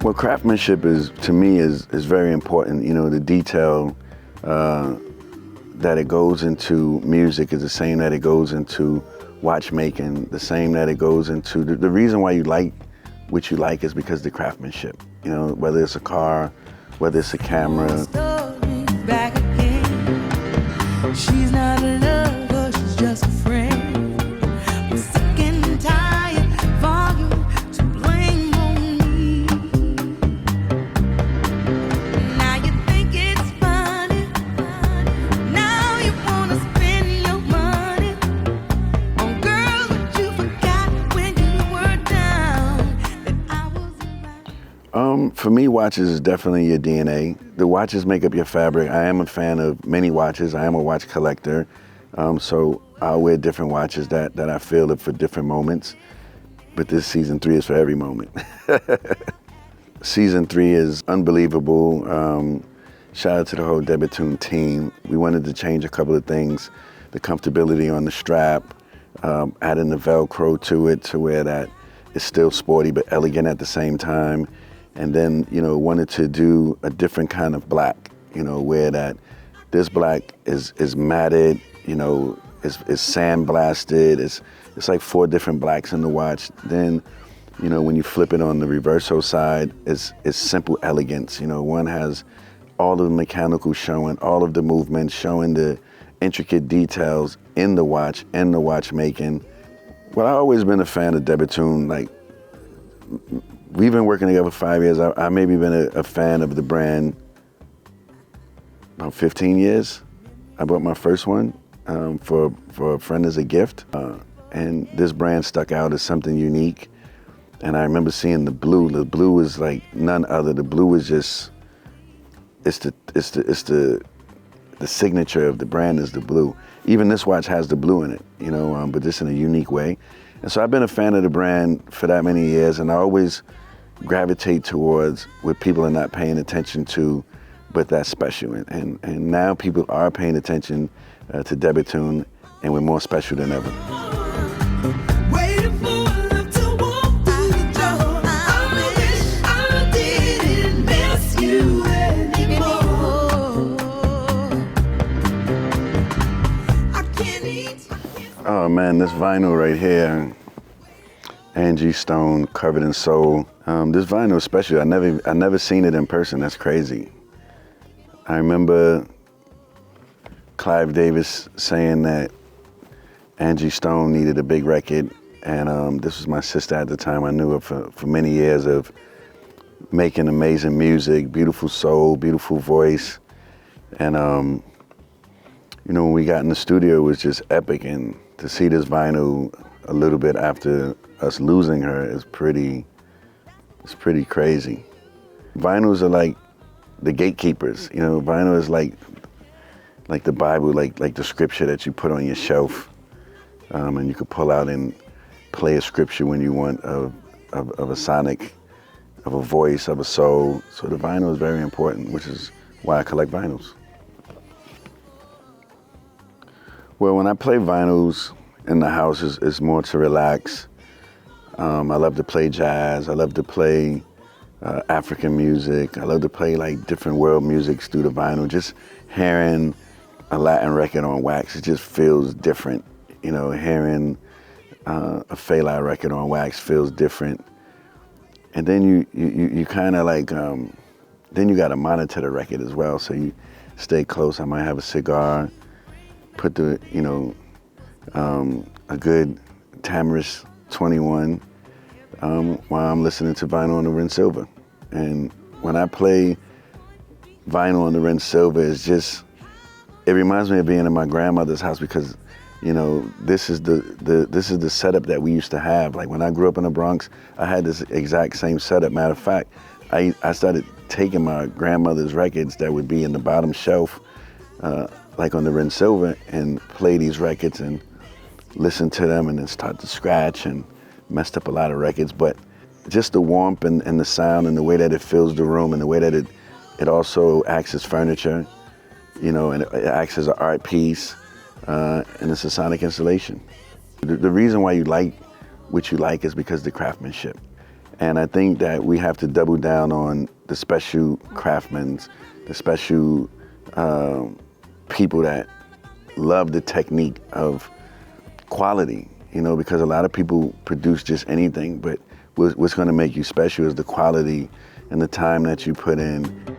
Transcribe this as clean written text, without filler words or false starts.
Well, craftsmanship is, to me, is very important. You know, the detail that it goes into music is the same that it goes into watchmaking, the same that it goes into, the reason why you like what you like is because of the craftsmanship. You know, whether it's a car, whether it's a camera. She's not a lover, she's just a friend. I'm sick and tired for you to blame on me. Now you think it's funny. Now you wanna spend your money on girls that you forgot when you were down. That I was For me, watches is definitely your DNA. The watches make up your fabric. I am a fan of many watches. I am a watch collector. So I'll wear different watches that I feel are for different moments. But this season 3 is for every moment. Season 3 is unbelievable. Shout out to the whole Debiton team. We wanted to change a couple of things. The comfortability on the strap, adding the Velcro to it to where that it's still sporty but elegant at the same time. And then, you know, wanted to do a different kind of black, you know, where that this black is matted, you know, is sandblasted. It's like 4 different blacks in the watch. Then, you know, when you flip it on the reverso side, it's simple elegance. You know, one has all of the mechanical showing, all of the movements, showing the intricate details in the watch and the watchmaking. Well, I've always been a fan of Debiton. Like, we've been working together for 5 years. I maybe been a fan of the brand about 15 years. I bought my first one for a friend as a gift. And this brand stuck out as something unique. And I remember seeing the blue. The blue was like none other. The blue was just, it's the signature of the brand is the blue. Even this watch has the blue in it, you know, but just in a unique way. And so I've been a fan of the brand for that many years, and I always gravitate towards what people are not paying attention to, but that's special. And now people are paying attention to Debiton, and we're more special than ever. Oh man, this vinyl right here, Angie Stone Covered in Soul. This vinyl is special. I never seen it in person. That's crazy. I remember Clive Davis saying that Angie Stone needed a big record, and this was my sister at the time. I knew her for many years of making amazing music, beautiful soul, beautiful voice, and you know, when we got in the studio, it was just epic, and to see this vinyl a little bit after us losing her is pretty crazy. Vinyls are like the gatekeepers, you know. Vinyl is like the Bible, like the scripture that you put on your shelf, and you could pull out and play a scripture when you want of a sonic, of a voice, of a soul. So the vinyl is very important, which is why I collect vinyls. Well, when I play vinyls in the house, it's more to relax. I love to play jazz. I love to play African music. I love to play like different world musics through the vinyl. Just hearing a Latin record on wax, it just feels different. You know, hearing a Fela record on wax feels different. And then you kind of like, then you got to monitor the record as well. So you stay close. I might have a cigar, put the, you know, a good Tamarisk 21 while I'm listening to vinyl on the Wrensilva. And when I play vinyl on the Wrensilva, it's just, it reminds me of being in my grandmother's house because, you know, this is the setup that we used to have. Like when I grew up in the Bronx, I had this exact same setup. Matter of fact, I started taking my grandmother's records that would be in the bottom shelf, like on the Wrensilva, and play these records and listen to them and then start to scratch, and messed up a lot of records. But just the warmth and the sound and the way that it fills the room and the way that it also acts as furniture, you know, and it acts as an art piece, and it's a sonic installation. The reason why you like what you like is because of the craftsmanship. And I think that we have to double down on the special craftsmen, the special people that love the technique of quality, you know, because a lot of people produce just anything, but what's going to make you special is the quality and the time that you put in.